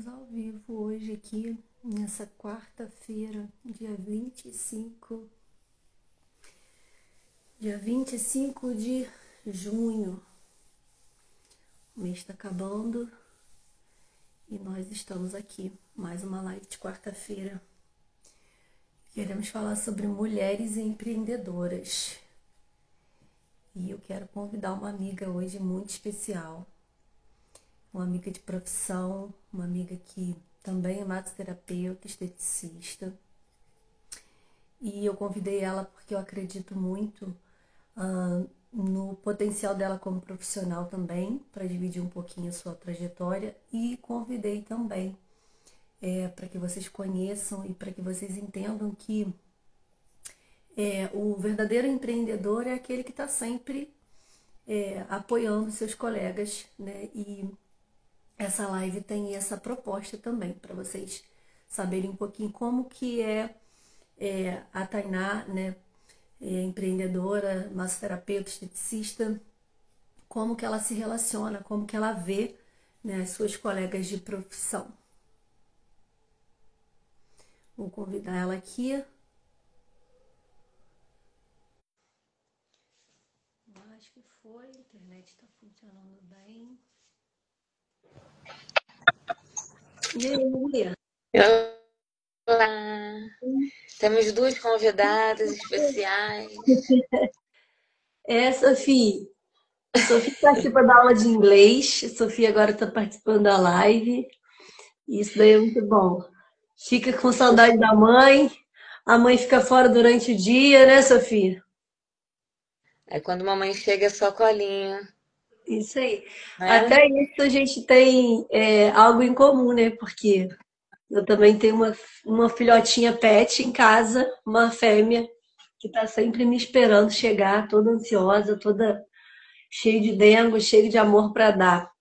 Estamos ao vivo hoje aqui, nessa quarta-feira, dia 25 de junho. O mês está acabando e nós estamos aqui, mais uma live de quarta-feira. Queremos falar sobre mulheres empreendedoras. E eu quero convidar uma amiga hoje muito especial. Uma amiga de profissão, uma amiga que também é massoterapeuta, esteticista. E eu convidei ela porque eu acredito muito no potencial dela como profissional também, para dividir um pouquinho a sua trajetória. E convidei também para que vocês conheçam e para que vocês entendam que o verdadeiro empreendedor é aquele que está sempre apoiando seus colegas, né? E essa live tem essa proposta também, para vocês saberem um pouquinho como que a Tainá, né, empreendedora, massoterapeuta, esteticista, como que ela se relaciona, como que ela vê, né, as suas colegas de profissão. Vou convidar ela aqui. Acho que foi, a internet está funcionando bem. E aí, Olá! Temos duas convidadas especiais. Sofia. Sofia participa da aula de inglês. Sofia agora está participando da live. Isso daí é muito bom. Fica com saudade da mãe. A mãe fica fora durante o dia, né, Sofia? É quando mamãe chega é só colinho, Isso aí. né? Até isso a gente tem algo em comum, né? Porque eu também tenho uma filhotinha pet em casa, uma fêmea, que está sempre me esperando chegar, toda ansiosa, toda cheia de dengo, cheia de amor para dar.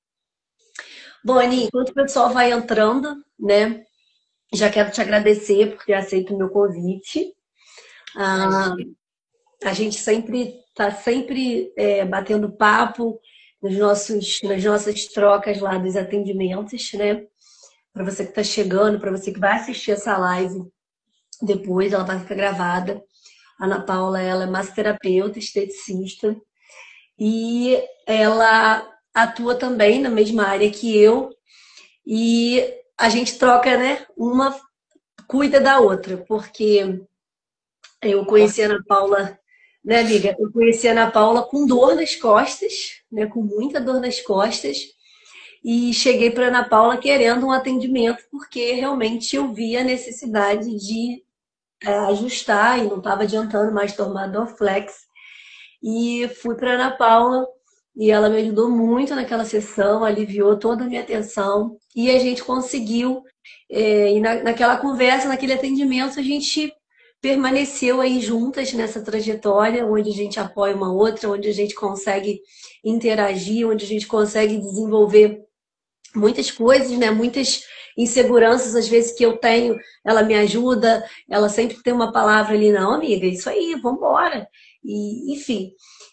Bom, Aninha, enquanto o pessoal vai entrando, né? Já quero te agradecer por ter aceito o meu convite. Ah, Imagina. a gente sempre está sempre batendo papo nas nossas trocas lá dos atendimentos, né? Para você que está chegando, para você que vai assistir essa live depois, ela vai ficar gravada. A Ana Paula, ela é massoterapeuta, esteticista e ela atua também na mesma área que eu e a gente troca, né? Uma cuida da outra, porque eu conheci a Ana Paula, né, amiga? Eu conheci a Ana Paula com dor nas costas, né? Com muita dor nas costas. E cheguei para a Ana Paula querendo um atendimento, porque realmente eu via a necessidade de ajustar e não estava adiantando mais tomar Dorflex. E fui para a Ana Paula e ela me ajudou muito naquela sessão, aliviou toda a minha atenção e a gente conseguiu. E naquela conversa, naquele atendimento, a gente permaneceu aí juntas nessa trajetória, onde a gente apoia uma outra, onde a gente consegue interagir, onde a gente consegue desenvolver muitas coisas, né? Muitas inseguranças, às vezes, que eu tenho, ela me ajuda, ela sempre tem uma palavra ali, não, amiga, isso aí, vamos embora. E, enfim,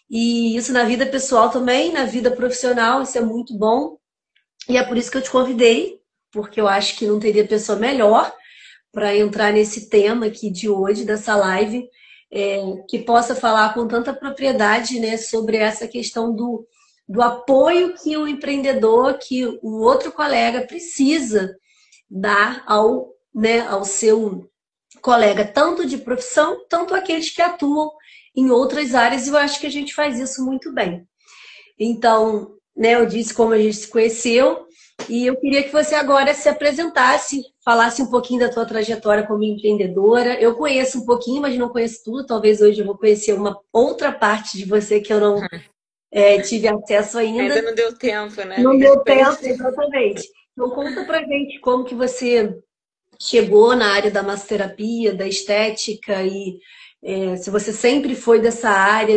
e isso na vida pessoal também, na vida profissional, isso é muito bom. E é por isso que eu te convidei, porque eu acho que não teria pessoa melhor para entrar nesse tema aqui de hoje, dessa live, que possa falar com tanta propriedade, né, sobre essa questão do apoio que o empreendedor, que o outro colega precisa dar ao, né, ao seu colega, tanto de profissão, tanto aqueles que atuam em outras áreas, e eu acho que a gente faz isso muito bem. Então, né, eu disse como a gente se conheceu, e eu queria que você agora se apresentasse, falasse um pouquinho da tua trajetória como empreendedora. Eu conheço um pouquinho, mas não conheço tudo. Talvez hoje eu vou conhecer uma outra parte de você que eu não tive acesso Ainda ainda. não deu tempo, né, Não amiga, de deu tempo, conhecer. exatamente. Então conta pra gente como que você chegou na área da massoterapia, da estética e se você sempre foi dessa área,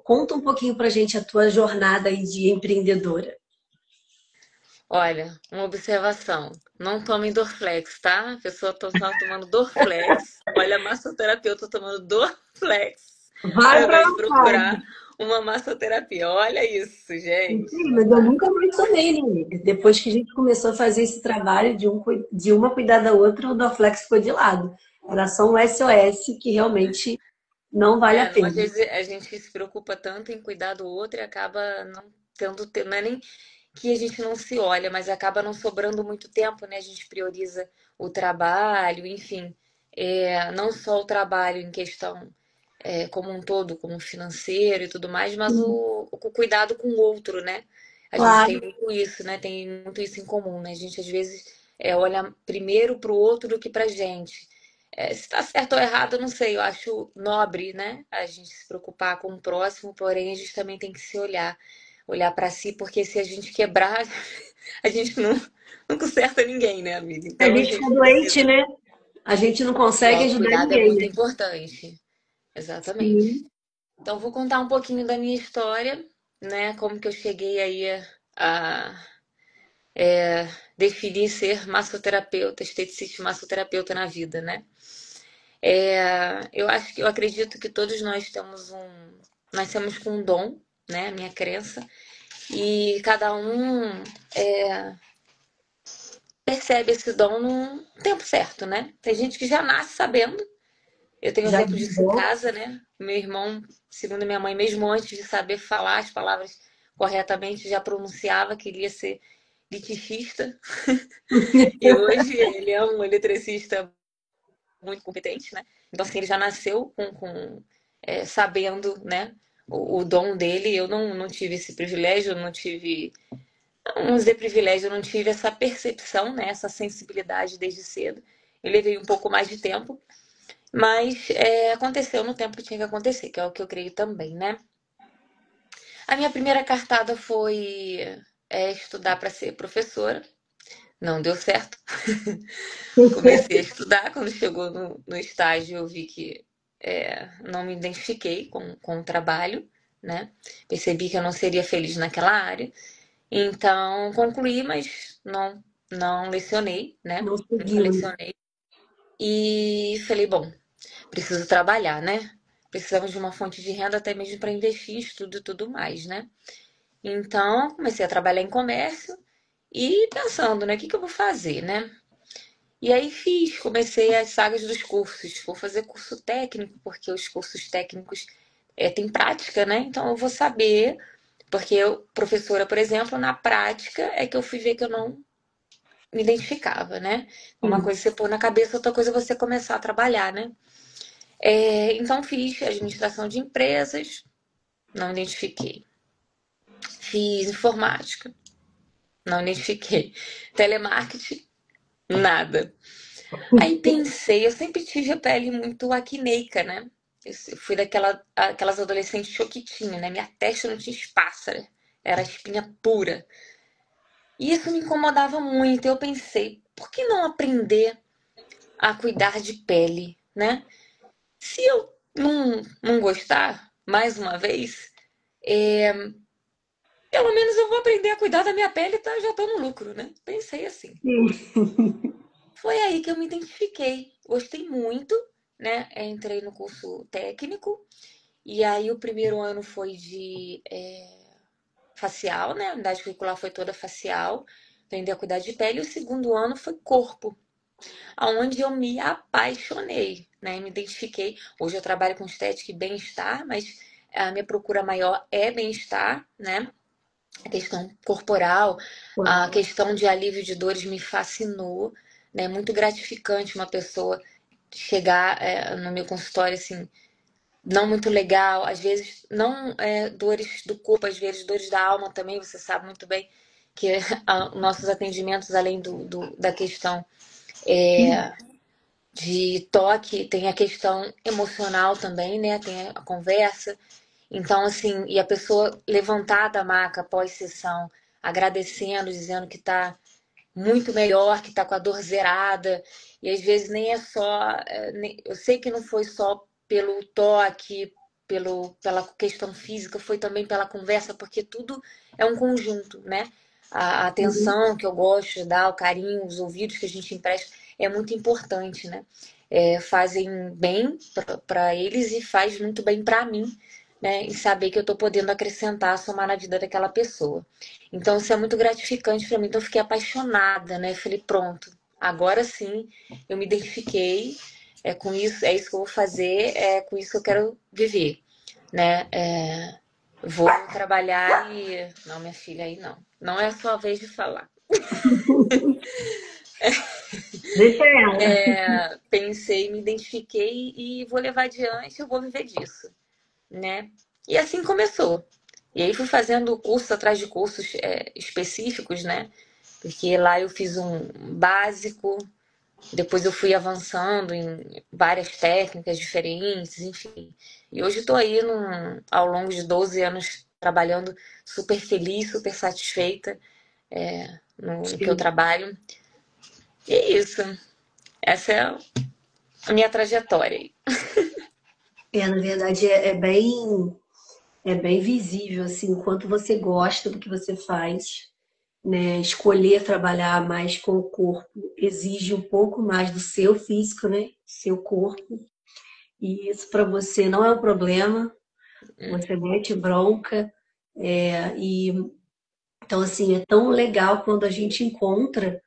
conta um pouquinho pra gente a tua jornada aí de empreendedora. Olha, uma observação. Não tomem Dorflex, tá? A pessoa tá tomando Dorflex. Olha, a massoterapeuta tomando Dorflex. Ao Vai pra invés de lá. procurar uma massoterapia. Olha isso, gente. Sim, mas eu nunca mais tomei, né, amiga? Depois que a gente começou a fazer esse trabalho de uma cuidar da outra, o Dorflex ficou de lado. Era só um SOS que realmente não vale a É, não, às pena. vezes a gente se preocupa tanto em cuidar do outro e acaba não tendo tempo. Não é nem que a gente não se olha, mas acaba não sobrando muito tempo, né? A gente prioriza o trabalho, enfim. Não só o trabalho em questão como um todo, como financeiro e tudo mais, mas o cuidado com o outro, né? A gente tem Claro. muito isso, né? Tem muito isso em comum, né? A gente às vezes olha primeiro para o outro do que para a gente. Se está certo ou errado, eu não sei. Eu acho nobre, né? A gente se preocupar com o próximo, porém a gente também tem que se olhar para si, porque se a gente quebrar, a gente não conserta ninguém, né, amiga? A Então a gente fica gente doente, precisa. né? A gente não O consegue ajudar autocuidado é ninguém, muito né? importante. Exatamente. Sim. Então, vou contar um pouquinho da minha história, né? Como que eu cheguei aí a definir ser massoterapeuta, esteticista e massoterapeuta na vida, né? Eu acredito que todos nós temos nascemos com um dom, né? Minha crença, e cada um percebe esse dom no tempo certo, né? Tem gente que já nasce sabendo. Eu tenho Já exemplo disso em desligou. casa, né? Meu irmão, segundo minha mãe, mesmo antes de saber falar as palavras corretamente, já pronunciava que ele ia ser liticista. E hoje ele é um eletricista muito competente, né? Então, assim, ele já nasceu sabendo, né? O dom dele. Eu não tive esse privilégio, eu não tive. Não dizer privilégio, eu não tive essa percepção, né? Essa sensibilidade desde cedo. Eu levei um pouco mais de tempo, mas aconteceu no tempo que tinha que acontecer, que é o que eu creio também, né? A minha primeira cartada foi estudar para ser professora. Não deu certo. Comecei a estudar. Quando chegou no estágio, eu vi que não me identifiquei com o trabalho, né? Percebi que eu não seria feliz naquela área. Então, concluí, mas não lecionei, né? Não Nunca seguiu, né? lecionei. E falei, bom, preciso trabalhar, né? Precisamos de uma fonte de renda até mesmo para investir em estudo e tudo mais, né? Então, comecei a trabalhar em comércio e pensando, né, o que que eu vou fazer, né? E aí comecei as sagas dos cursos. Vou fazer curso técnico, porque os cursos técnicos têm prática, né? Então eu vou saber, porque eu, professora, por exemplo, na prática é que eu fui ver que eu não me identificava, né? Uma Sim. coisa é você pôr na cabeça, outra coisa é você começar a trabalhar, né? Então fiz administração de empresas, não identifiquei. Fiz informática, não identifiquei. Telemarketing, nada. Aí pensei, eu sempre tive a pele muito acneica, né? Eu fui aquelas adolescentes choquitinhas, né? Minha testa não tinha espaço, né? Era espinha pura. E isso me incomodava muito. Eu pensei, por que não aprender a cuidar de pele, né? Se eu não gostar, mais uma vez, pelo menos eu vou aprender a cuidar da minha pele, tá? Já tô no lucro, né? Pensei assim. Foi aí que eu me identifiquei. Gostei muito, né? Entrei no curso técnico. E aí o primeiro ano foi de facial, né? A unidade curricular foi toda facial. Aprender a cuidar de pele. E o segundo ano foi corpo, aonde eu me apaixonei, né? Me identifiquei. Hoje eu trabalho com estética e bem-estar, mas a minha procura maior é bem-estar, né? A questão corporal, a questão de alívio de dores me fascinou, né? Muito gratificante uma pessoa chegar no meu consultório assim, não muito legal, às vezes não dores do corpo, às vezes dores da alma também, você sabe muito bem que nossos atendimentos, além da questão de toque, tem a questão emocional também, né? Tem a conversa. Então, assim, e a pessoa levantar da maca após sessão, agradecendo, dizendo que tá muito melhor, que tá com a dor zerada. E às vezes nem é só. Eu sei que não foi só pelo toque, pela questão física, foi também pela conversa, porque tudo é um conjunto, né? A atenção que eu gosto de dar, o carinho, os ouvidos que a gente empresta é muito importante, né? Fazem bem para eles e faz muito bem para mim, né? E saber que eu tô podendo acrescentar, somar na vida daquela pessoa. Então, isso é muito gratificante para mim. Então, eu fiquei apaixonada, né? Falei, pronto, agora sim eu me identifiquei, é com isso, é isso que eu vou fazer, é com isso que eu quero viver, né? Vou trabalhar e. Não, minha filha, aí não. Não é a sua vez de falar. Deixa ela. Pensei, me identifiquei e vou levar adiante, eu vou viver disso, né? E assim começou. E aí fui fazendo curso atrás de cursos específicos, né? Porque lá eu fiz um básico, depois eu fui avançando em várias técnicas diferentes, enfim. E hoje estou aí ao longo de 12 anos trabalhando super feliz, super satisfeita no que eu Sim. trabalho. E é isso. Essa é a minha trajetória aí. Na verdade, é bem visível, assim, o quanto você gosta do que você faz, né? Escolher trabalhar mais com o corpo exige um pouco mais do seu físico, né? Seu corpo. E isso para você não é um problema, você mete bronca. E então, assim, é tão legal quando a gente encontra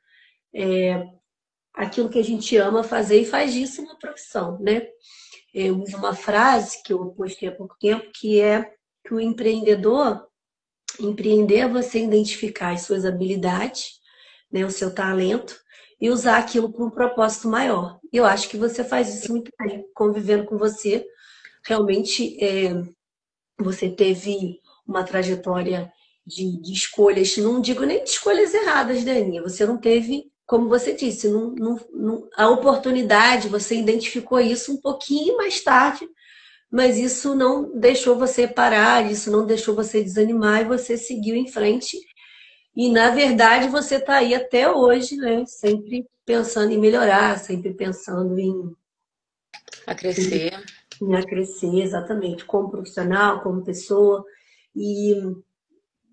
aquilo que a gente ama fazer e faz disso uma profissão, né? Eu uso uma frase que eu postei há pouco tempo, que é que o empreendedor, empreender é você identificar as suas habilidades, né, o seu talento, e usar aquilo para um propósito maior. Eu acho que você faz isso muito bem, convivendo com você. Realmente, você teve uma trajetória de escolhas, não digo nem de escolhas erradas, Daninha. Você não teve, como você disse, a oportunidade, você identificou isso um pouquinho mais tarde, mas isso não deixou você parar, isso não deixou você desanimar e você seguiu em frente. E, na verdade, você está aí até hoje, né? Sempre pensando em melhorar, sempre pensando A crescer. em crescer, exatamente, como profissional, como pessoa. E,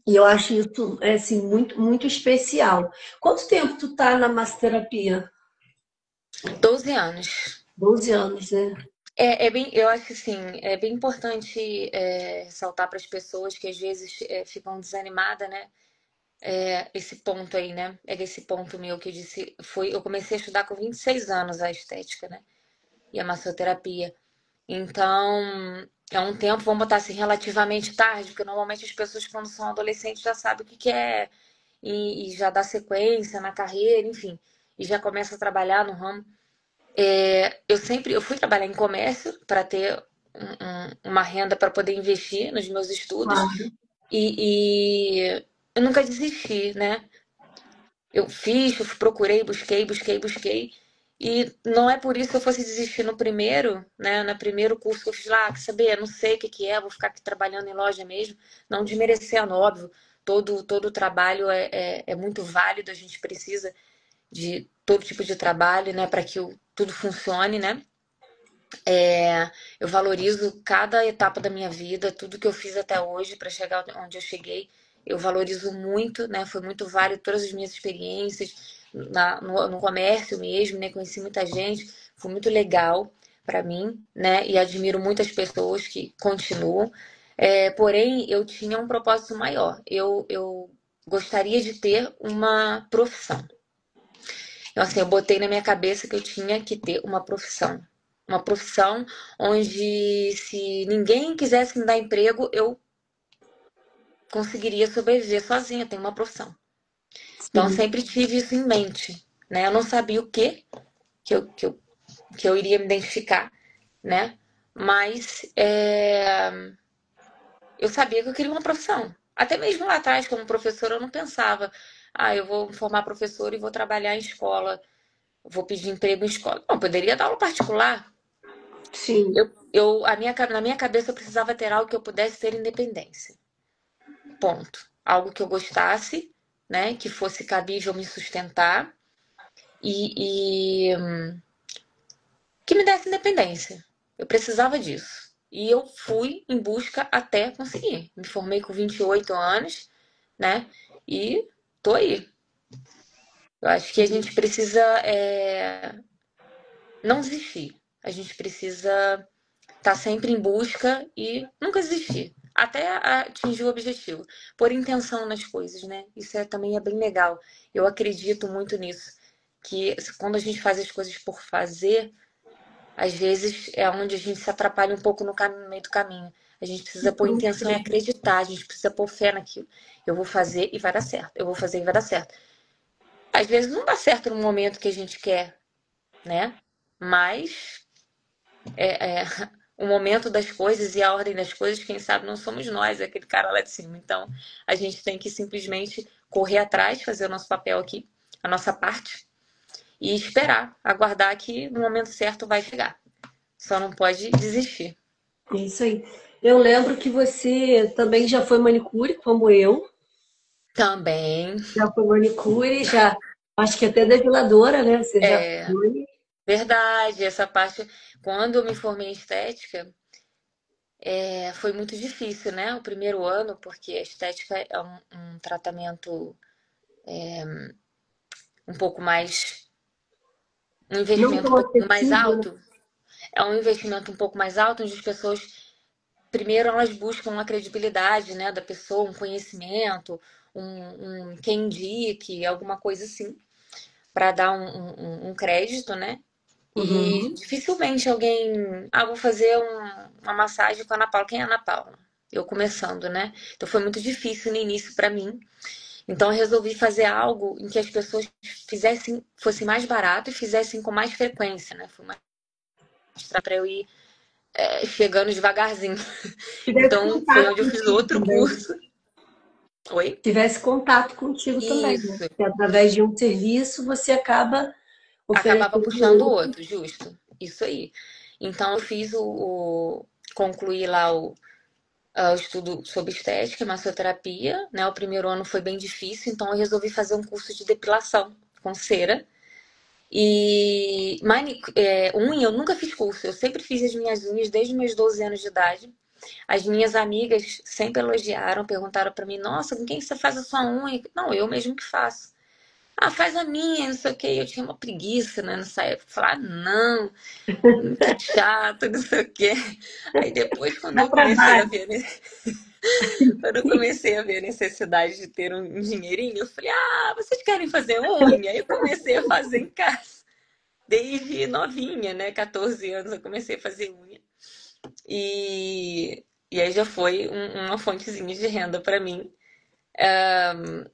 e eu acho isso assim, muito, muito especial. Quanto tempo tu tá na massoterapia? 12 anos. 12 anos, né? Eu acho que assim, é bem importante ressaltar para as pessoas que às vezes ficam desanimadas, né? Esse ponto aí, né? É desse ponto meu que eu disse, eu comecei a estudar com 26 anos a estética, né? E a massoterapia. Então, é um tempo, vamos botar assim, relativamente tarde, porque normalmente as pessoas quando são adolescentes já sabem o que que é e já dá sequência na carreira, enfim, e já começa a trabalhar no ramo. Eu fui trabalhar em comércio para ter uma renda para poder investir nos meus estudos Claro. e eu nunca desisti, né? Eu procurei, busquei. E não é por isso que eu fosse desistir no primeiro, né? No primeiro curso que eu fiz lá, que saber, não sei o que que é, vou ficar aqui trabalhando em loja mesmo. Não desmerecendo, óbvio. Todo trabalho é muito válido, a gente precisa de todo tipo de trabalho, né? Para que tudo funcione, né? Eu valorizo cada etapa da minha vida, tudo que eu fiz até hoje para chegar onde eu cheguei. Eu valorizo muito, né? Foi muito válido todas as minhas experiências no comércio mesmo, né? Conheci muita gente, foi muito legal para mim, né? E admiro muitas pessoas que continuam. Porém, eu tinha um propósito maior. Eu gostaria de ter uma profissão. Então, assim, eu botei na minha cabeça que eu tinha que ter uma profissão. Uma profissão onde, se ninguém quisesse me dar emprego, eu conseguiria sobreviver sozinha, ter uma profissão. Então, eu Sim. sempre tive isso em mente, né? Eu não sabia o que eu iria me identificar, né? Mas eu sabia que eu queria uma profissão. Até mesmo lá atrás, como professora, eu não pensava, eu vou me formar professora e vou trabalhar em escola, vou pedir emprego em escola. Não, eu poderia dar aula particular. Sim. Na minha cabeça eu precisava ter algo que eu pudesse ter independência. Ponto. Algo que eu gostasse, né? Que fosse cabível me sustentar e que me desse independência. Eu precisava disso. E eu fui em busca até conseguir. Me formei com 28 anos, né? E tô aí. Eu acho que a gente precisa não desistir. A gente precisa tá sempre em busca e nunca desistir. Até atingir o objetivo. Pôr intenção nas coisas, né? Isso também é bem legal. Eu acredito muito nisso. Que quando a gente faz as coisas por fazer, às vezes é onde a gente se atrapalha um pouco no meio do caminho. A gente precisa pôr intenção e acreditar, a gente precisa pôr fé naquilo. Eu vou fazer e vai dar certo. Eu vou fazer e vai dar certo. Às vezes não dá certo no momento que a gente quer, né? Mas o momento das coisas e a ordem das coisas, quem sabe não somos nós, é aquele cara lá de cima. Então, a gente tem que simplesmente correr atrás, fazer o nosso papel aqui, a nossa parte, e esperar, aguardar que no momento certo vai chegar. Só não pode desistir. É isso aí. Eu lembro que você também já foi manicure, como eu. Também, Já foi manicure, já acho que até depiladora, né? Você já foi. verdade, essa parte, quando eu me formei em estética, foi muito difícil, né? O primeiro ano, porque a estética é um tratamento um pouco mais, um Não investimento um tão pouco mais acessível, né? alto. É um investimento um pouco mais alto, onde as pessoas, primeiro, elas buscam a credibilidade, né, da pessoa, um conhecimento, quem indique, alguma coisa assim, para dar um crédito, né? E Uhum. dificilmente alguém. Ah, vou fazer uma massagem com a Ana Paula. Quem é a Ana Paula? Eu começando, né? Então foi muito difícil no início para mim. Então eu resolvi fazer algo em que as pessoas fizessem, fosse mais barato e fizessem com mais frequência, né? Foi mostrar para eu ir chegando devagarzinho. Tivesse Então foi contato onde eu fiz contigo outro também. curso. Oi? Tivesse contato contigo também, né? Isso. Porque através de um serviço você acaba Acabava oferecendo puxando o outro. outro, justo. Isso aí. Então eu fiz concluí lá o estudo sobre estética, massoterapia, né? O primeiro ano foi bem difícil, então eu resolvi fazer um curso de depilação com cera. E unha, eu nunca fiz curso, eu sempre fiz as minhas unhas desde meus 12 anos de idade. As minhas amigas sempre elogiaram, perguntaram pra mim: Nossa, com quem você faz a sua unha? Não, eu mesmo que faço. Ah, faz a minha, não sei o quê. Eu tinha uma preguiça, né, nessa época. Falar, não, que chato, não sei o quê. Aí depois, quando Dá eu comecei a trabalho. ver, né? Quando eu comecei a ver a necessidade de ter um dinheirinho, eu falei, ah, vocês querem fazer unha? Aí eu comecei a fazer em casa. Desde novinha, né? 14 anos eu comecei a fazer unha. E aí já foi uma fontezinha de renda para mim.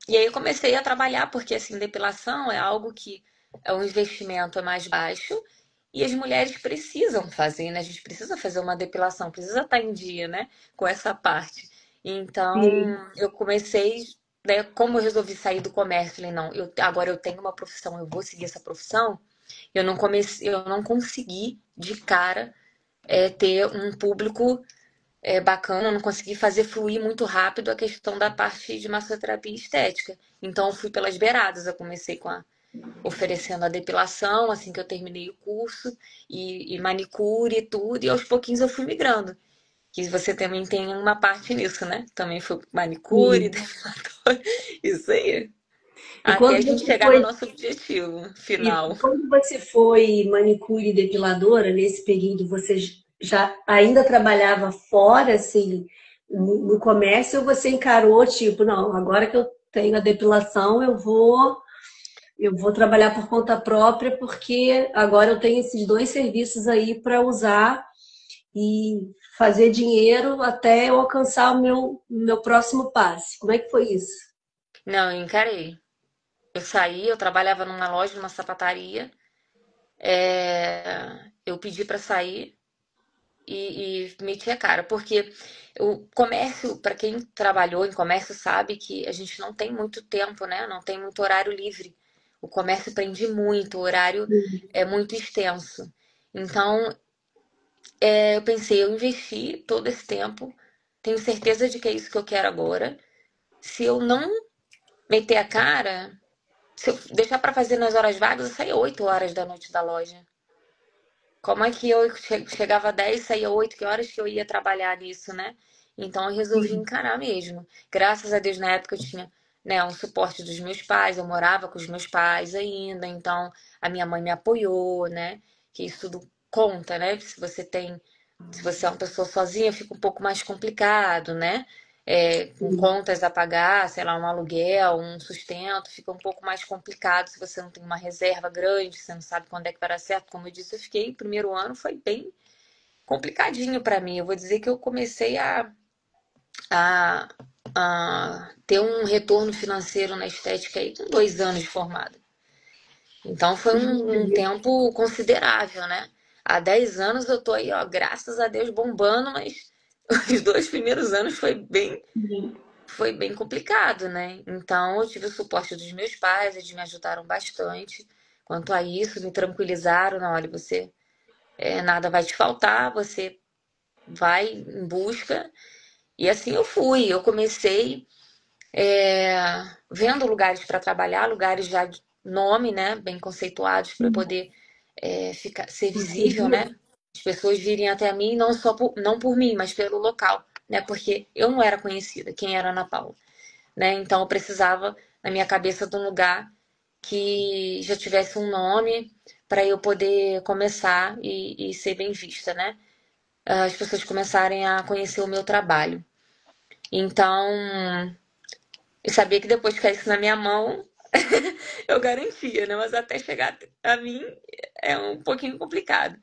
E aí eu comecei a trabalhar, porque assim, depilação é algo que o investimento é mais baixo e as mulheres precisam fazer, né? A gente precisa fazer uma depilação, precisa estar em dia, né? Com essa parte. Sim. Então, eu comecei, né? Como eu resolvi sair do comércio, falei, não, agora eu tenho uma profissão, eu vou seguir essa profissão. Eu não consegui de cara ter um público bacana, eu não consegui fazer fluir muito rápido a questão da parte de massoterapia estética. Então, eu fui pelas beiradas. Eu comecei oferecendo a depilação, assim que eu terminei o curso, e manicure e tudo, e aos pouquinhos eu fui migrando. Que você também tem uma parte nisso, né? Também foi manicure, Sim. depilador, isso aí. E Até a quando gente você chegar no foi, nosso objetivo e final. quando você foi manicure e depiladora, nesse período, você já ainda trabalhava fora, assim, no comércio, ou você encarou, tipo, não, agora que eu tenho a depilação, eu vou trabalhar por conta própria, porque agora eu tenho esses dois serviços aí para usar e fazer dinheiro até eu alcançar o meu próximo passe. Como é que foi isso? Não, eu encarei. Eu saí, eu trabalhava numa loja, numa sapataria. Eu pedi para sair e meti a cara, porque o comércio, para quem trabalhou em comércio, sabe que a gente não tem muito tempo, né? Não tem muito horário livre. O comércio prende muito, o horário é muito extenso. Então, eu pensei, eu investi todo esse tempo, tenho certeza de que é isso que eu quero agora. Se eu não meter a cara, se eu deixar para fazer nas horas vagas, eu saio 8 horas da noite da loja. Como é que eu chegava às 10, saía 8, que horas que eu ia trabalhar nisso, né? Então eu resolvi Sim. encarar mesmo. Graças a Deus, na época eu tinha, né, um suporte dos meus pais, eu morava com os meus pais ainda, então a minha mãe me apoiou, né? Que isso tudo conta, né? Se você tem Se você é uma pessoa sozinha, fica um pouco mais complicado, né? Com Sim. contas a pagar, sei lá, um aluguel, um sustento, fica um pouco mais complicado se você não tem uma reserva grande, você não sabe quando é que vai dar certo. Como eu disse, eu fiquei, o primeiro ano foi bem complicadinho para mim. Eu vou dizer que eu comecei a, a ter um retorno financeiro na estética aí com 2 anos de formada. Então foi um tempo considerável, né? Há 10 anos eu tô aí, ó, graças a Deus, bombando, mas os 2 primeiros anos foi bem complicado, né? Então eu tive o suporte dos meus pais, eles me ajudaram bastante quanto a isso, me tranquilizaram, não, olha, você nada vai te faltar, você vai em busca. E assim eu fui. Eu comecei vendo lugares para trabalhar, lugares já de nome, né, bem conceituados para poder ser Você visível, viu? né? As pessoas virem até mim não por mim, mas pelo local, né? Porque eu não era conhecida, quem era a Ana Paula, né? Então eu precisava na minha cabeça de um lugar que já tivesse um nome para eu poder começar e ser bem vista, né? As pessoas começarem a conhecer o meu trabalho. Então, eu sabia que depois que caísse na minha mão, eu garantia, né? Mas até chegar a mim é um pouquinho complicado.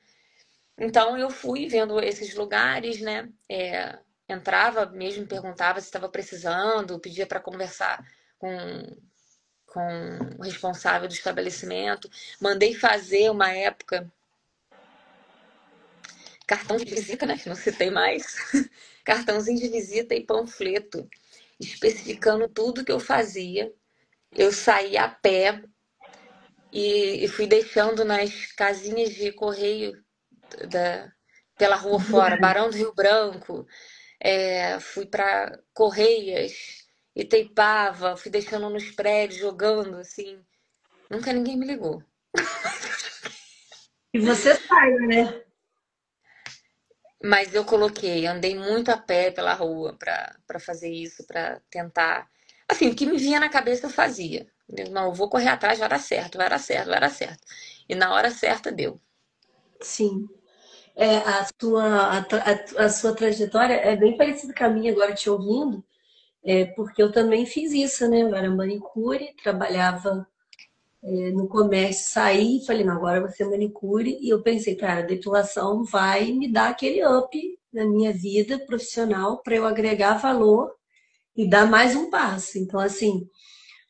Então eu fui vendo esses lugares, né? Entrava mesmo, perguntava se estava precisando, pedia para conversar com, com o responsável do estabelecimento. Mandei fazer uma época cartão de visita, né? Que não citei mais. Cartãozinho de visita e panfleto, especificando tudo que eu fazia. Eu saí a pé e fui deixando nas casinhas de correio da, pela rua fora, Barão do Rio Branco, fui para Correias, Itaipava, fui deixando nos prédios, jogando, assim. Nunca ninguém me ligou. E você saiba, né? Mas eu coloquei, andei muito a pé pela rua para fazer isso, para tentar. Assim, o que me vinha na cabeça eu fazia. Não, eu vou correr atrás, vai dar certo, vai dar certo, vai dar certo. E na hora certa deu. Sim. A sua trajetória é bem parecida com a minha agora te ouvindo, porque eu também fiz isso, né? Eu era manicure, trabalhava no comércio, saí e falei, não, agora eu vou ser manicure. E eu pensei, cara, a depilação vai me dar aquele up na minha vida profissional para eu agregar valor e dar mais um passo. Então, assim,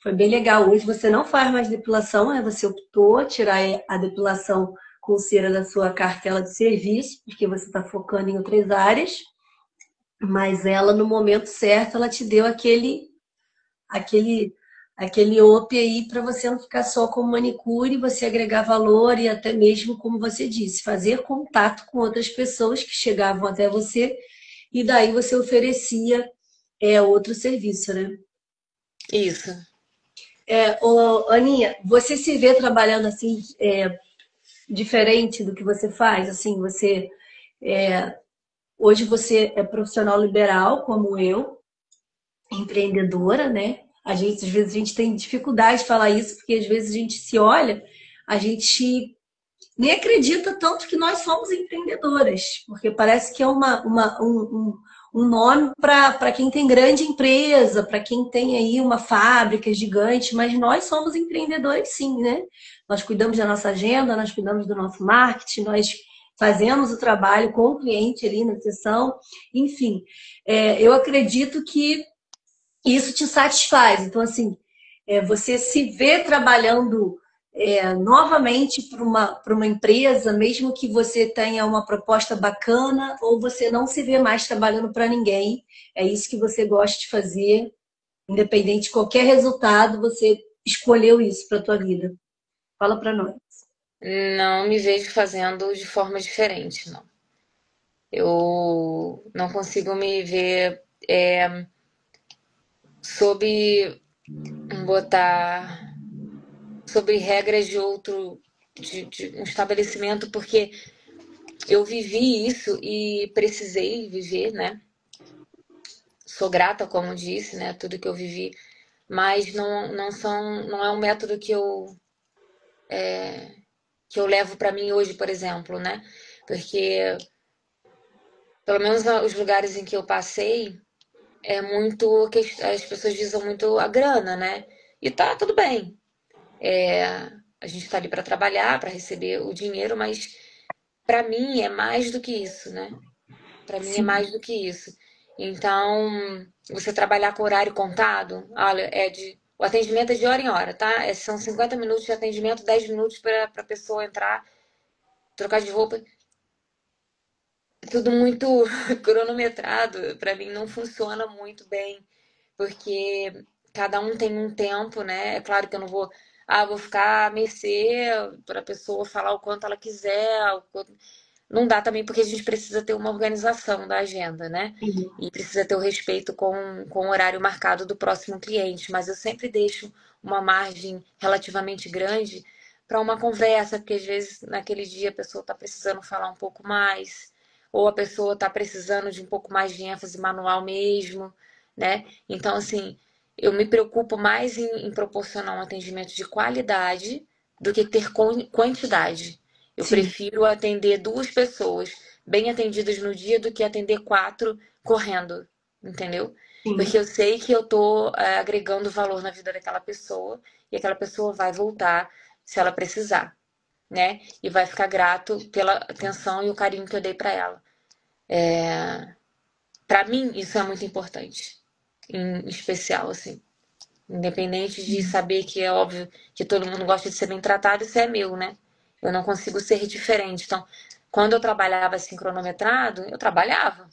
foi bem legal. Hoje você não faz mais depilação, né? Você optou tirar a depilação com cera da sua cartela de serviço, porque você está focando em outras áreas, mas ela, no momento certo, ela te deu aquele, aquele up aí para você não ficar só com manicure, você agregar valor e até mesmo, como você disse, fazer contato com outras pessoas que chegavam até você e daí você oferecia outro serviço, né? Isso. Aninha, você se vê trabalhando assim, diferente do que você faz? Assim, hoje você é profissional liberal, como eu, empreendedora, né? Às vezes a gente tem dificuldade de falar isso, porque às vezes a gente se olha, a gente nem acredita tanto que nós somos empreendedoras, porque parece que é um nome para quem tem grande empresa, para quem tem aí uma fábrica gigante, mas nós somos empreendedores sim, né? Nós cuidamos da nossa agenda, nós cuidamos do nosso marketing, nós fazemos o trabalho com o cliente ali na sessão, enfim. Eu acredito que isso te satisfaz. Então, assim, você se vê trabalhando novamente para uma empresa, mesmo que você tenha uma proposta bacana, ou você não se vê mais trabalhando para ninguém. É isso que você gosta de fazer, independente de qualquer resultado, você escolheu isso para a tua vida. Fala para nós. Não me vejo fazendo de forma diferente, não. Eu não consigo me ver sob botar sobre regras de outro de um estabelecimento, porque eu vivi isso e precisei viver, né? Sou grata, como disse, né? Tudo que eu vivi, mas não é um método que eu levo para mim hoje, por exemplo, né? Porque pelo menos os lugares em que eu passei, é muito as pessoas visam muito a grana, né? E tá tudo bem. A gente tá ali para trabalhar, para receber o dinheiro, mas para mim é mais do que isso, né? Para mim é Sim, mais do que isso. Então, você trabalhar com horário contado, olha, o atendimento é de hora em hora, tá? São 50 minutos de atendimento, 10 minutos para a pessoa entrar, trocar de roupa. Tudo muito cronometrado. Para mim não funciona muito bem, porque cada um tem um tempo, né? É claro que eu não vou, vou ficar à mercê para a pessoa falar o quanto ela quiser, não dá também porque a gente precisa ter uma organização da agenda, né? sim, E precisa ter o respeito com o horário marcado do próximo cliente. Mas eu sempre deixo uma margem relativamente grande para uma conversa, porque às vezes naquele dia a pessoa está precisando falar um pouco mais, ou a pessoa está precisando de um pouco mais de ênfase manual mesmo, né? Então, assim, eu me preocupo mais em proporcionar um atendimento de qualidade do que ter quantidade. Eu sim, prefiro atender duas pessoas bem atendidas no dia do que atender quatro correndo, entendeu? Porque sim. eu sei que eu tô agregando valor na vida daquela pessoa e aquela pessoa vai voltar se ela precisar, né? E vai ficar grato pela atenção e o carinho que eu dei para ela. Para mim, isso é muito importante, em especial, assim. Independente de saber que é óbvio que todo mundo gosta de ser bem tratado, isso é meu, né? Eu não consigo ser diferente. Então, quando eu trabalhava assim cronometrado, eu trabalhava.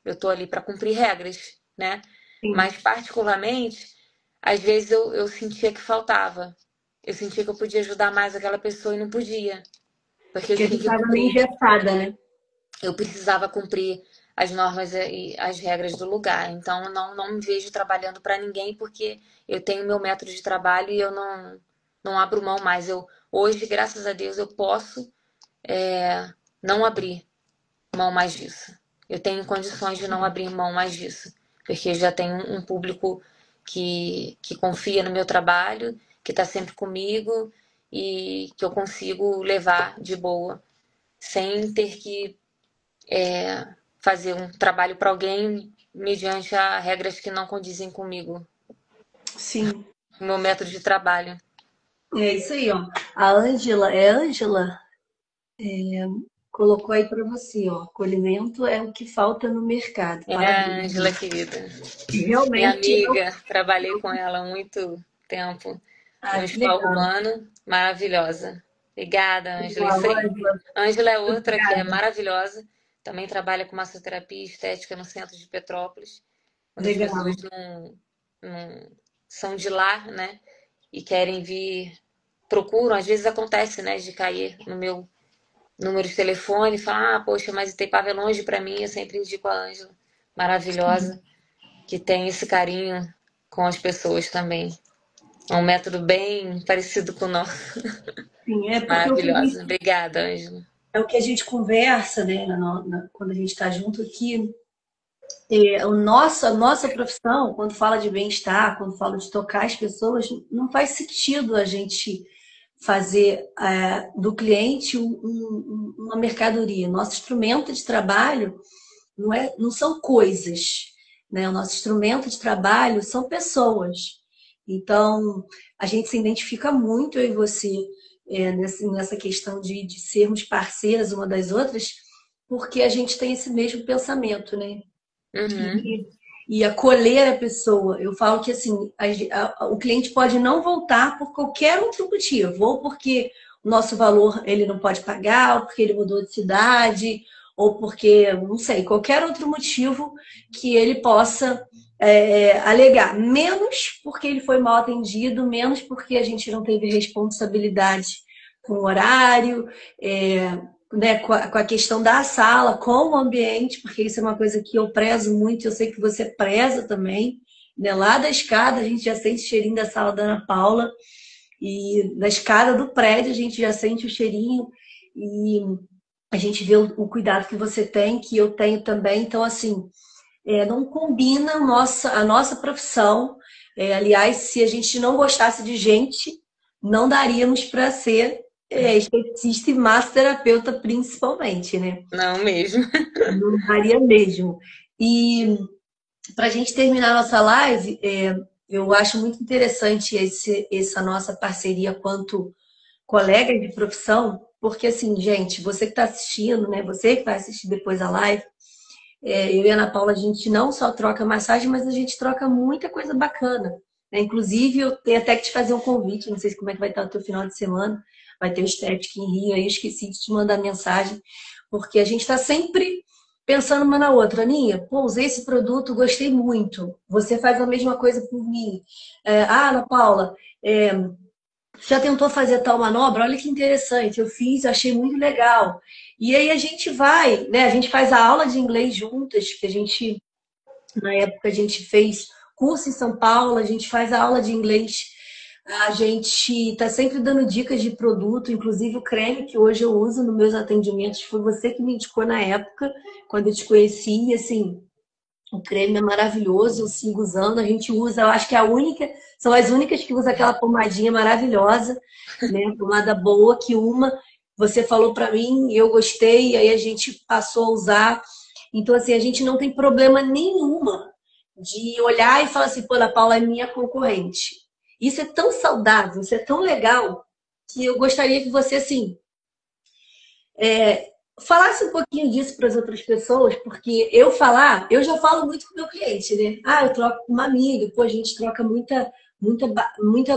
Eu tô ali para cumprir regras, né? Sim. Mas particularmente, às vezes eu sentia que faltava. Eu sentia que eu podia ajudar mais aquela pessoa e não podia, porque eu Porque a tinha gente que estava meio cumprir. engessada, né? Eu precisava cumprir as normas e as regras do lugar. Então, eu não me vejo trabalhando para ninguém porque eu tenho meu método de trabalho e eu não abro mão mais. Hoje, graças a Deus, eu posso não abrir mão mais disso. Eu tenho condições de não abrir mão mais disso, porque eu já tenho um público que confia no meu trabalho, que está sempre comigo e que eu consigo levar de boa, sem ter que fazer um trabalho para alguém mediante a regras que não condizem comigo, Sim. o meu método de trabalho. É isso aí, ó. A Ângela, colocou aí para você, ó. Acolhimento é o que falta no mercado. É a Parabéns. Ângela, querida. Minha Realmente é amiga, trabalhei com ela há muito tempo no Ah, que Spa legal. Urbano, maravilhosa. Obrigada, Ângela. Isso Legal, aí. Ângela. Ângela é outra que é Obrigada. maravilhosa. Também trabalha com massoterapia estética no centro de Petrópolis. Quando as pessoas Legal. não são de lá, né? E querem vir, procuram, às vezes acontece, né, de cair no meu número de telefone e falar, poxa, mas Itaipava é longe para mim, eu sempre indico a Ângela, maravilhosa, que tem esse carinho com as pessoas também. É um método bem parecido com o nosso. Sim, é porque Maravilhosa. Obrigada, Ângela. é o que a gente conversa, né, quando a gente está junto aqui. A nossa profissão, quando fala de bem-estar, quando fala de tocar as pessoas, não faz sentido a gente fazer do cliente uma mercadoria. Nosso instrumento de trabalho não são coisas, né? O nosso instrumento de trabalho são pessoas. Então, a gente se identifica muito, eu e você, nessa questão de sermos parceiras uma das outras, porque a gente tem esse mesmo pensamento, né? Uhum. E acolher a pessoa. Eu falo que assim, o cliente pode não voltar por qualquer outro motivo, ou porque o nosso valor ele não pode pagar, ou porque ele mudou de cidade, ou porque, não sei, qualquer outro motivo que ele possa alegar. Menos porque ele foi mal atendido, menos porque a gente não teve responsabilidade com o horário, né, com a questão da sala, com o ambiente, porque isso é uma coisa que eu prezo muito, eu sei que você preza também. Né? Lá da escada a gente já sente o cheirinho da sala da Ana Paula, e da escada do prédio a gente já sente o cheirinho, e a gente vê o cuidado que você tem, que eu tenho também. Então, assim, não combina a nossa profissão. Aliás, se a gente não gostasse de gente, não daríamos para ser esteticista e massoterapeuta principalmente, né? Não mesmo. Não daria mesmo. E para a gente terminar a nossa live, eu acho muito interessante essa nossa parceria quanto colegas de profissão, porque assim, gente, você que está assistindo, né? Você que vai assistir depois a live, eu e a Ana Paula, a gente não só troca massagem, mas a gente troca muita coisa bacana. Né? Inclusive, eu tenho até que te fazer um convite, não sei como é que vai estar o teu final de semana, vai ter o Estética em Rio, aí eu esqueci de te mandar mensagem, porque a gente está sempre pensando uma na outra. Aninha, pô, usei esse produto, gostei muito. Você faz a mesma coisa por mim. Ana Paula, já tentou fazer tal manobra? Olha que interessante, eu fiz, achei muito legal. E aí a gente vai, né? A gente faz a aula de inglês juntas, que a gente, na época, a gente fez curso em São Paulo, a gente faz a aula de inglês, a gente está sempre dando dicas de produto, inclusive o creme que hoje eu uso nos meus atendimentos, foi você que me indicou na época, quando eu te conheci, e assim, o creme é maravilhoso, eu sigo usando. A gente usa, eu acho que é a única, são as únicas que usa aquela pomadinha maravilhosa, né? Pomada boa que uma você falou para mim, eu gostei, e aí a gente passou a usar. Então assim, a gente não tem problema nenhuma de olhar e falar assim, pô, a Paula é minha concorrente. Isso é tão saudável, isso é tão legal que eu gostaria que você assim falasse um pouquinho disso para as outras pessoas, porque eu já falo muito com o meu cliente, né? Ah, eu troco com uma amiga, pô, a gente troca muita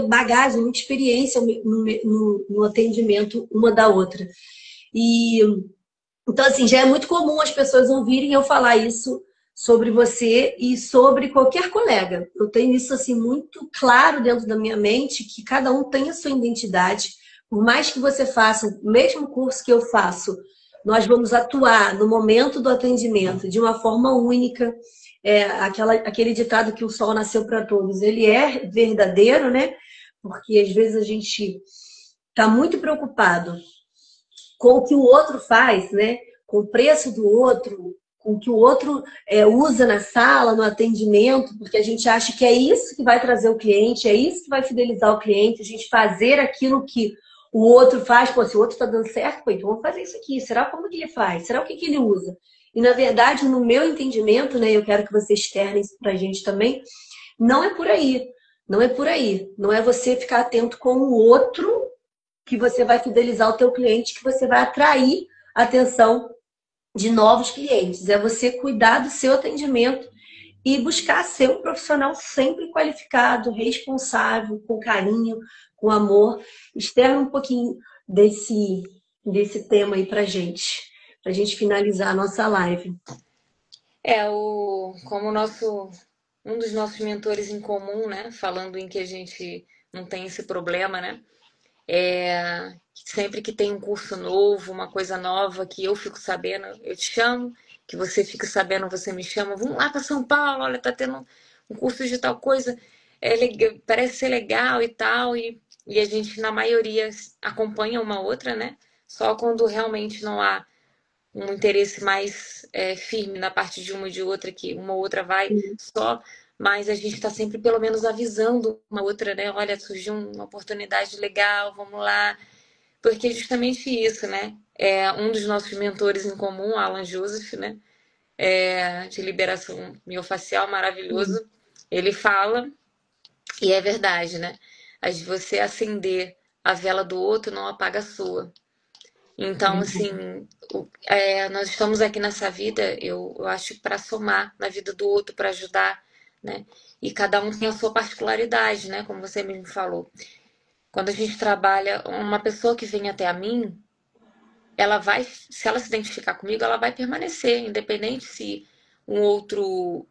bagagem, muita experiência no atendimento uma da outra. E então, assim, já é muito comum as pessoas ouvirem eu falar isso sobre você e sobre qualquer colega. Eu tenho isso assim muito claro dentro da minha mente, que cada um tem a sua identidade. Por mais que você faça o mesmo curso que eu faço, nós vamos atuar no momento do atendimento de uma forma única. Aquele ditado que o sol nasceu para todos, ele é verdadeiro, né? Porque às vezes a gente está muito preocupado com o que o outro faz, né? Com o preço do outro, com o que o outro usa na sala, no atendimento, porque a gente acha que é isso que vai trazer o cliente, é isso que vai fidelizar o cliente, a gente fazer aquilo que o outro faz. Pô, se o outro está dando certo, pô, então vamos fazer isso aqui. Será como que ele faz? Será o que ele usa? E, na verdade, no meu entendimento, né, eu quero que você externe isso para a gente também, não é por aí. Não é por aí. Não é você ficar atento com o outro que você vai fidelizar o teu cliente, que você vai atrair a atenção de novos clientes. É você cuidar do seu atendimento e buscar ser um profissional sempre qualificado, responsável, com carinho, com amor. Externa um pouquinho desse tema aí pra gente finalizar a nossa live. Como um dos nossos mentores em comum, né? Falando em que a gente não tem esse problema, né? Sempre que tem um curso novo, uma coisa nova que eu fico sabendo, eu te chamo, que você fica sabendo, você me chama, vamos lá para São Paulo, olha, tá tendo um curso de tal coisa, parece ser legal e tal, e a gente, na maioria, acompanha uma outra, né? Só quando realmente não há um interesse mais firme na parte de uma e de outra, que uma ou outra vai só, mas a gente está sempre pelo menos avisando uma outra, né? Olha, surgiu uma oportunidade legal, vamos lá. Porque é justamente isso, né? É um dos nossos mentores em comum, Alan Joseph, né? De liberação miofacial, maravilhoso. Ele fala, e é verdade, né? Você acender a vela do outro não apaga a sua. Então, assim, nós estamos aqui nessa vida, eu acho, para somar na vida do outro, para ajudar, né? E cada um tem a sua particularidade, né? Como você mesmo falou. Quando a gente trabalha, uma pessoa que vem até a mim, ela vai, se ela se identificar comigo, ela vai permanecer, independente se um outro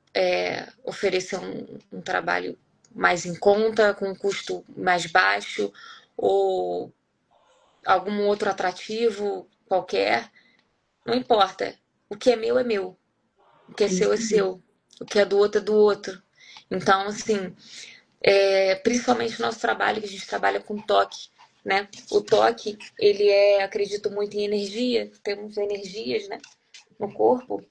oferecer um trabalho mais em conta, com um custo mais baixo, ou algum outro atrativo qualquer, não importa. O que é meu é meu. O que é seu é seu. O que é do outro é do outro. Então, assim, principalmente no nosso trabalho, que a gente trabalha com toque, né? O toque, ele acredito muito em energia, temos energias, né, no corpo.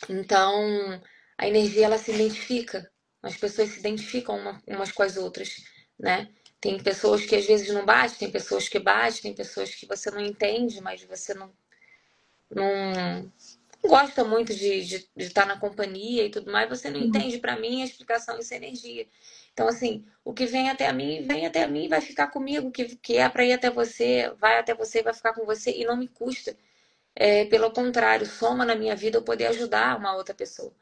Então, a energia, ela se identifica. As pessoas se identificam umas com as outras, né? Tem pessoas que às vezes não batem, tem pessoas que batem, tem pessoas que você não entende, mas você não gosta muito de estar na companhia e tudo mais, você não entende. Para mim, a explicação isso é energia. Então, assim, o que vem até mim, vem até mim, vai ficar comigo. O que é para ir até você, vai ficar com você e não me custa. Pelo contrário, soma na minha vida eu poder ajudar uma outra pessoa.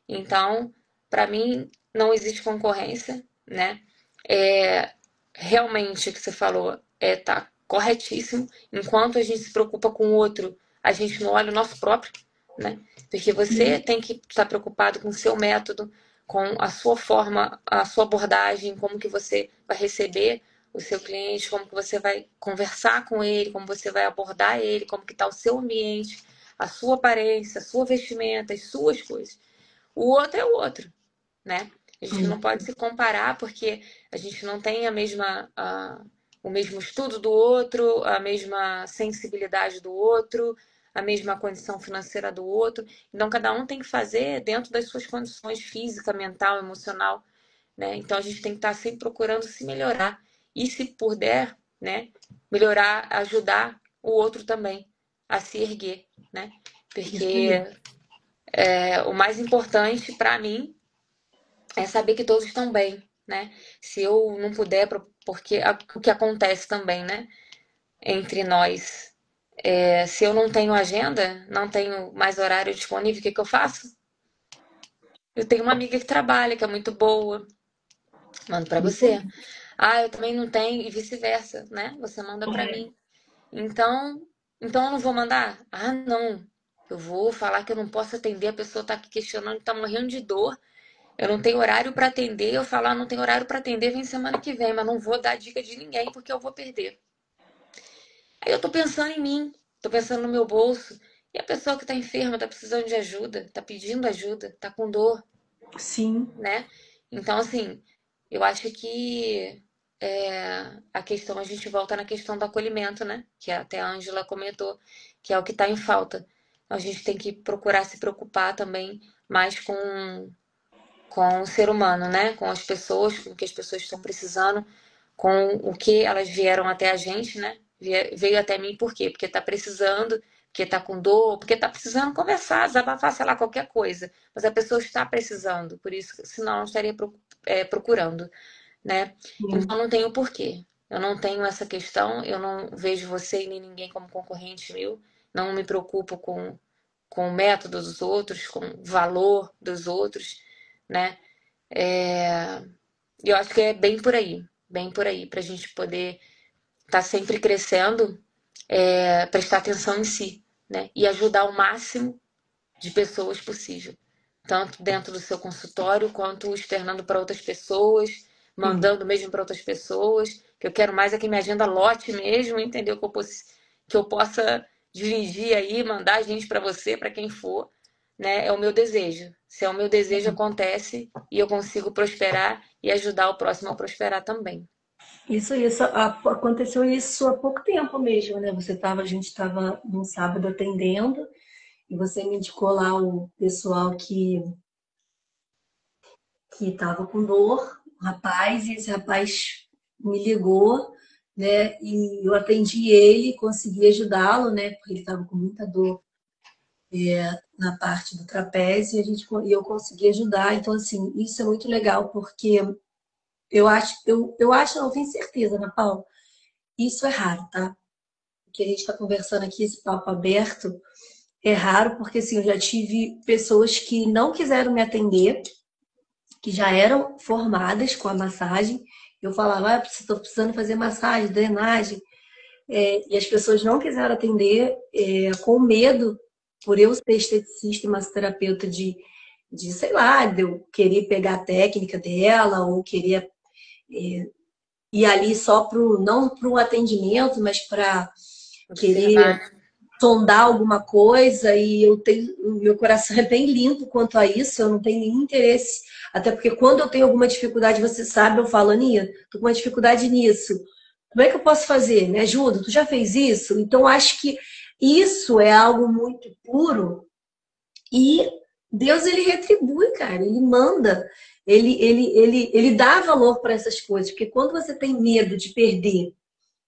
Então, para mim, não existe concorrência, né? Realmente o que você falou tá corretíssimo. Enquanto a gente se preocupa com o outro, a gente não olha o nosso próprio, né? Porque você tem que estar preocupado com o seu método, com a sua forma, a sua abordagem, como que você vai receber o seu cliente, como que você vai conversar com ele, como você vai abordar ele, como que está o seu ambiente, a sua aparência, a sua vestimenta, as suas coisas. O outro é o outro, né? A gente não pode se comparar porque a gente não tem o mesmo estudo do outro, a mesma sensibilidade do outro, a mesma condição financeira do outro. Então, cada um tem que fazer dentro das suas condições física, mental, emocional, né? Então, a gente tem que estar sempre procurando se melhorar. E se puder, né, melhorar, ajudar o outro também a se erguer, né? Porque o mais importante para mim é saber que todos estão bem, né? Se eu não puder, porque o que acontece também, né? Entre nós, se eu não tenho agenda, não tenho mais horário disponível, o que eu faço? Eu tenho uma amiga que trabalha, que é muito boa, mando para você. Eu também não tenho, e vice-versa, né? Você manda para mim. Então eu não vou mandar? Não. Eu vou falar que eu não posso atender, a pessoa tá aqui questionando, tá morrendo de dor. Eu não tenho horário para atender, eu falar não tenho horário para atender, vem semana que vem, mas não vou dar dica de ninguém porque eu vou perder. Aí eu tô pensando em mim, tô pensando no meu bolso. E a pessoa que tá enferma, tá precisando de ajuda, tá pedindo ajuda, tá com dor, Sim. né? Então, assim, eu acho que a questão, a gente volta na questão do acolhimento, né? Que até a Ângela comentou, que é o que tá em falta. Então, a gente tem que procurar se preocupar também mais com o ser humano, né? Com as pessoas, com o que as pessoas estão precisando, com o que elas vieram até a gente, né? Veio até mim por quê? Porque tá precisando, porque tá com dor, porque tá precisando conversar, desabafar, sei lá, qualquer coisa. Mas a pessoa está precisando, por isso, senão não estaria procurando, né? Então não tenho porquê. Eu não tenho essa questão, eu não vejo você e nem ninguém como concorrente meu, não me preocupo com o método dos outros, com o valor dos outros, né? Eu acho que é bem por aí, para a gente poder estar sempre crescendo, prestar atenção em si, né? E ajudar o máximo de pessoas possível, tanto dentro do seu consultório quanto externando para outras pessoas, mandando mesmo para outras pessoas. Que eu quero mais é que minha agenda lote mesmo, entendeu? Que eu possa dirigir aí, mandar gente para você, para quem for, né? É o meu desejo. Se é o meu desejo, acontece e eu consigo prosperar e ajudar o próximo a prosperar também. Isso, aconteceu isso há pouco tempo mesmo, né? A gente estava num sábado atendendo e você me indicou lá o pessoal que estava com dor, um rapaz, e esse rapaz me ligou, né? E eu atendi ele, consegui ajudá-lo, né? Porque ele estava com muita dor na parte do trapézio e eu consegui ajudar. Então, assim, isso é muito legal, porque eu acho, não tenho certeza, Ana Paula, isso é raro, tá? O que a gente está conversando aqui, esse papo aberto, é raro, porque assim, eu já tive pessoas que não quiseram me atender, que já eram formadas com a massagem. Eu falava, estou precisando fazer massagem, drenagem. E as pessoas não quiseram atender com medo, por eu ser esteticista e massoterapeuta, sei lá, de eu querer pegar a técnica dela, ou querer ir ali só não para o atendimento, mas para querer Observar. sondar alguma coisa, e o meu coração é bem limpo quanto a isso, eu não tenho nenhum interesse, até porque quando eu tenho alguma dificuldade, você sabe, eu falo, Aninha, tô com uma dificuldade nisso, como é que eu posso fazer? Me ajuda? Tu já fez isso? Então, acho que isso é algo muito puro e Deus, ele retribui, cara, ele manda, ele dá valor para essas coisas, porque quando você tem medo de perder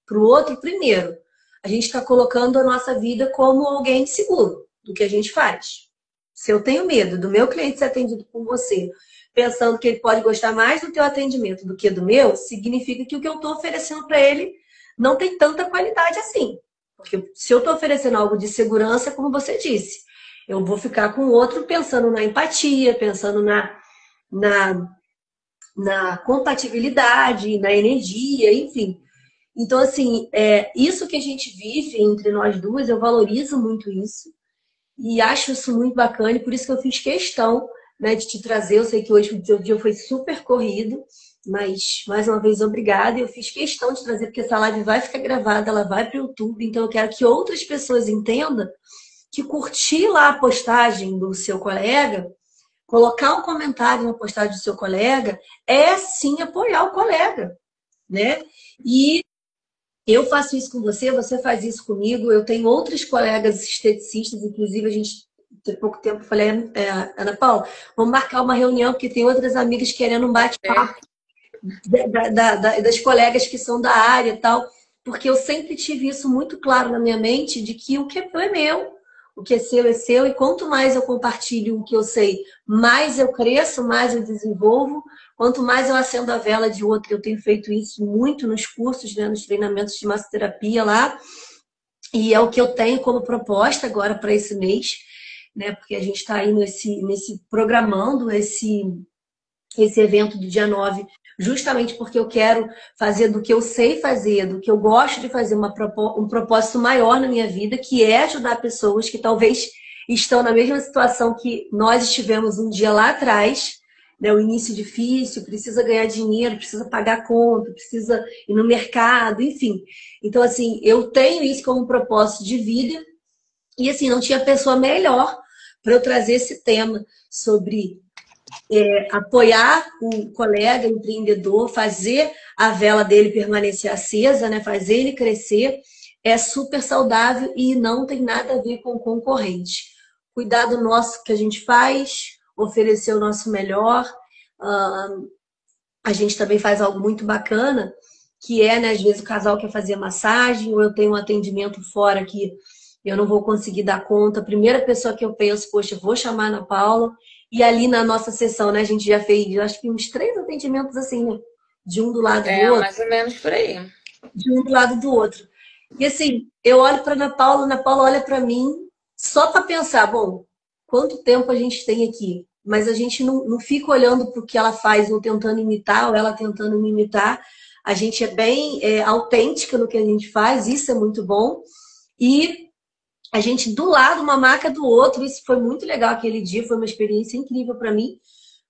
para o outro, primeiro, a gente está colocando a nossa vida como alguém seguro do que a gente faz. Se eu tenho medo do meu cliente ser atendido por você, pensando que ele pode gostar mais do teu atendimento do que do meu, significa que o que eu estou oferecendo para ele não tem tanta qualidade assim. Porque se eu estou oferecendo algo de segurança, como você disse, eu vou ficar com o outro pensando na empatia, pensando na, na compatibilidade, na energia, enfim. Então, assim, isso que a gente vive entre nós duas, eu valorizo muito isso e acho isso muito bacana, e por isso que eu fiz questão, né, de te trazer. Eu sei que hoje o dia foi super corrido, mas mais uma vez, obrigada. Eu fiz questão de trazer, porque essa live vai ficar gravada, ela vai para o YouTube, então eu quero que outras pessoas entendam que curtir lá a postagem do seu colega, colocar um comentário na postagem do seu colega, é sim apoiar o colega, né? E eu faço isso com você, você faz isso comigo. Eu tenho outros colegas esteticistas, inclusive a gente, tem pouco tempo, eu falei, Ana Paula, vamos marcar uma reunião, porque tem outras amigas querendo um bate-papo das colegas que são da área e tal, porque eu sempre tive isso muito claro na minha mente, de que o que é meu, o que é seu, e quanto mais eu compartilho o que eu sei, mais eu cresço, mais eu desenvolvo, quanto mais eu acendo a vela de outro. Eu tenho feito isso muito nos cursos, né, nos treinamentos de massoterapia lá, e é o que eu tenho como proposta agora para esse mês, né, porque a gente está aí nesse programando esse evento do dia 9, justamente porque eu quero fazer do que eu sei fazer, do que eu gosto de fazer, um propósito maior na minha vida, que é ajudar pessoas que talvez estão na mesma situação que nós estivemos um dia lá atrás, né? O início difícil, precisa ganhar dinheiro, precisa pagar conta, precisa ir no mercado, enfim. Então, assim, eu tenho isso como um propósito de vida, e assim, não tinha pessoa melhor para eu trazer esse tema sobre apoiar o colega empreendedor, fazer a vela dele permanecer acesa, né? Fazer ele crescer, é super saudável e não tem nada a ver com concorrente. Cuidar do nosso que a gente faz, oferecer o nosso melhor. A gente também faz algo muito bacana, que é, né, às vezes o casal quer fazer massagem, ou eu tenho um atendimento fora que eu não vou conseguir dar conta. A primeira pessoa que eu penso, poxa, eu vou chamar a Ana Paula. E ali na nossa sessão, né, a gente já fez, acho que uns 3 atendimentos assim, né? De um do lado do outro. Mais ou menos por aí. De um do lado do outro. E assim, eu olho para Ana Paula olha para mim, só para pensar, bom, quanto tempo a gente tem aqui? Mas a gente não fica olhando para o que ela faz, ou tentando imitar, ou ela tentando me imitar. A gente é bem autêntica no que a gente faz, isso é muito bom. E a gente do lado, uma marca do outro, isso foi muito legal aquele dia, foi uma experiência incrível para mim.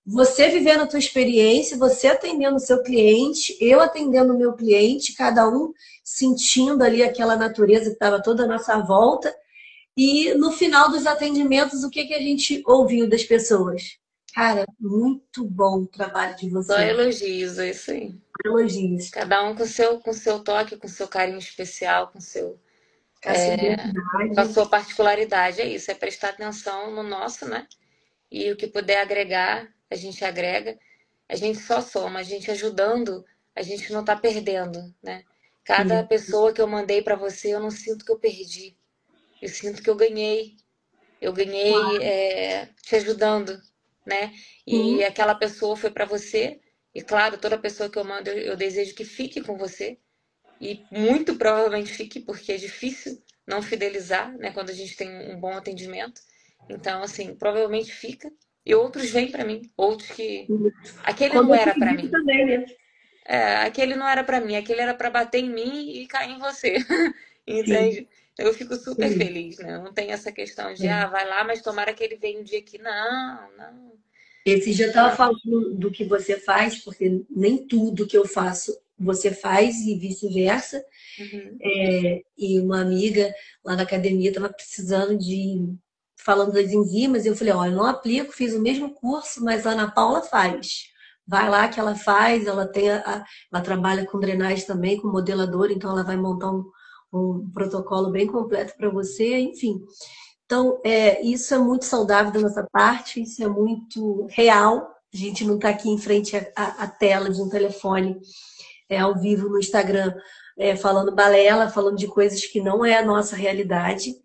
Você vivendo a tua experiência, você atendendo o seu cliente, eu atendendo o meu cliente, cada um sentindo ali aquela natureza que estava toda à nossa volta. E no final dos atendimentos, o que a gente ouviu das pessoas? Cara, muito bom o trabalho de Só vocês. elogios, é isso aí. Elogios. Cada um com seu toque, com seu carinho especial, Com a sua com a identidade. sua particularidade. É isso, é prestar atenção no nosso, né? E o que puder agregar, a gente agrega. A gente só soma, a gente ajudando, a gente não tá perdendo, né? Cada Sim. pessoa que eu mandei para você, eu não sinto que eu perdi. Eu sinto que eu ganhei. Eu ganhei te ajudando, né? E Sim. aquela pessoa foi para você. E claro, toda pessoa que eu mando, eu desejo que fique com você. E muito provavelmente fique, porque é difícil não fidelizar, né? Quando a gente tem um bom atendimento. Então, assim, provavelmente fica. E outros vêm para mim. Outros que. Aquele Quando não eu era para acredito mim. também, né? Aquele não era para mim. Aquele era para bater em mim e cair em você. Sim. Entende? Eu fico super Sim. feliz, né? Não tem essa questão de, É. vai lá, mas tomara que ele venha um dia aqui. Não, não, Esse dia eu estava não. falando do que você faz, porque nem tudo que eu faço você faz e vice-versa. Uhum. E uma amiga lá na academia estava precisando falando das enzimas, e eu falei, olha, eu não aplico, fiz o mesmo curso, mas a Ana Paula faz. Vai lá que ela faz, ela ela trabalha com drenagem também, com modelador, então ela vai montar um protocolo bem completo para você, enfim. Então, isso é muito saudável da nossa parte, isso é muito real. A gente não está aqui em frente à tela de um telefone ao vivo no Instagram, falando balela, falando de coisas que não é a nossa realidade.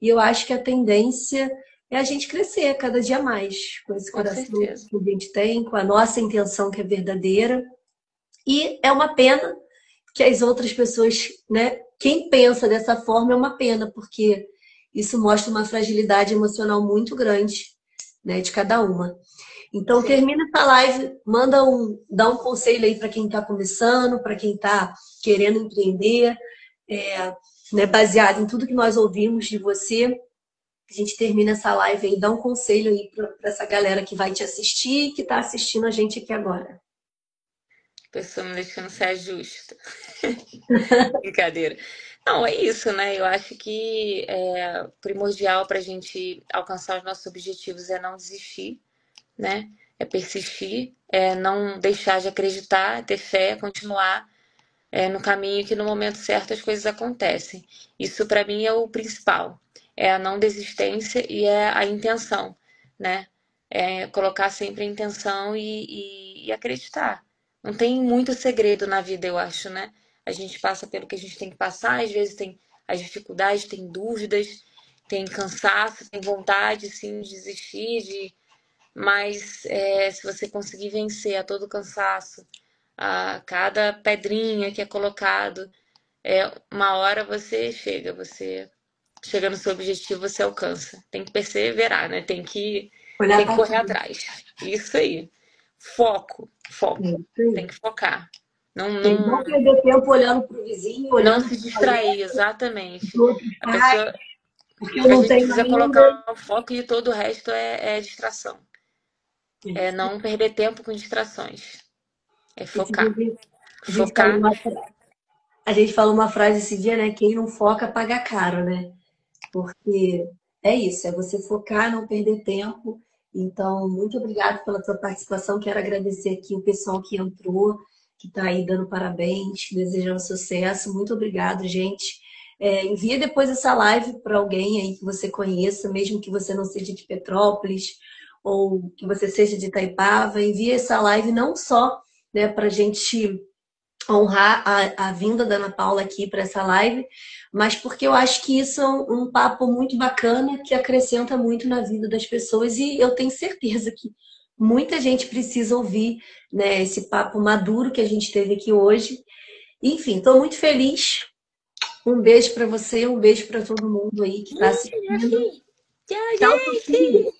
E eu acho que a tendência é a gente crescer cada dia mais, com esse Com coração certeza. que a gente tem, com a nossa intenção que é verdadeira. E é uma pena que as outras pessoas, né? Quem pensa dessa forma é uma pena, porque isso mostra uma fragilidade emocional muito grande, né, de cada uma. Então, Sim. termina essa live, dá um conselho aí para quem está começando, para quem está querendo empreender, né, baseado em tudo que nós ouvimos de você. A gente termina essa live aí, dá um conselho aí para essa galera que vai te assistir e que está assistindo a gente aqui agora. Pessoa me deixando ser justa. Brincadeira. Não, é isso, né? Eu acho que primordial para a gente alcançar os nossos objetivos é não desistir, né? É persistir, é não deixar de acreditar, ter fé, continuar no caminho que no momento certo as coisas acontecem. Isso para mim é o principal. É a não desistência e é a intenção, né? É colocar sempre a intenção e acreditar. Não tem muito segredo na vida, eu acho, né? A gente passa pelo que a gente tem que passar, às vezes tem as dificuldades, tem dúvidas, tem cansaço, tem vontade, sim, de desistir, mas se você conseguir vencer a todo cansaço, a cada pedrinha que é colocado, uma hora você chega no seu objetivo, você alcança. Tem que perseverar, né? Olhar Tem que para correr frente. atrás. Isso aí. Foco, É foco. isso aí. Tem que focar. Não, E não não, perder tempo olhando para o vizinho, não olhando se para o colega, distrair, que exatamente. o outro A faz, pessoa, porque eu a não gente tenho precisa ainda. colocar o foco e todo o resto é distração. É É isso aí. não perder tempo com distrações. É Esse focar. dia a gente falou Focar. a gente falou uma frase esse dia, né? Quem não foca paga caro, né? Porque é isso, é você focar, não perder tempo. Então, muito obrigada pela tua participação. Quero agradecer aqui o pessoal que entrou, que está aí dando parabéns, desejando sucesso. Muito obrigado, gente. Envia depois essa live para alguém aí que você conheça, mesmo que você não seja de Petrópolis ou que você seja de Itaipava. Envia essa live não só, né, para a gente honrar a vinda da Ana Paula aqui para essa live, mas porque eu acho que isso é um papo muito bacana que acrescenta muito na vida das pessoas e eu tenho certeza que muita gente precisa ouvir, né, esse papo maduro que a gente teve aqui hoje. Enfim, estou muito feliz. Um beijo para você, um beijo para todo mundo aí que está Minha assistindo. filha. Tchau, Tchau, Sofia. gente.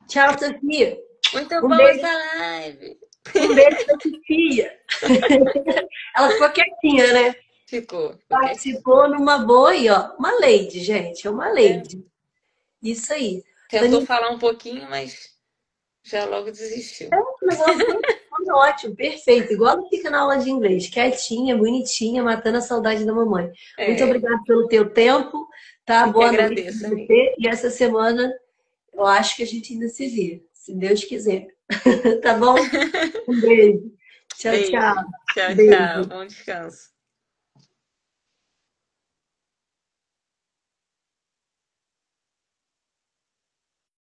Tchau, Sofia. Muito Um bom beijo, essa live. um beijo para Sofia. Ela ficou quietinha, né? Ficou quietinho. Participou numa boa aí, ó. Uma lady, gente, é uma É, lady. Isso aí. tentou Dani, falar um pouquinho, mas já logo desistiu. mas ela foi ótimo, perfeito. Igual ela fica na aula de inglês, quietinha, bonitinha, matando a saudade da mamãe. Muito É, obrigada pelo teu tempo, tá? eu que Boa noite agradeço, pra amiga. você. E essa semana eu acho que a gente ainda se vê, se Deus quiser. Tá bom? Um beijo. Tchau, tchau. Beijo. Tchau, tchau. Beijo. Bom descanso.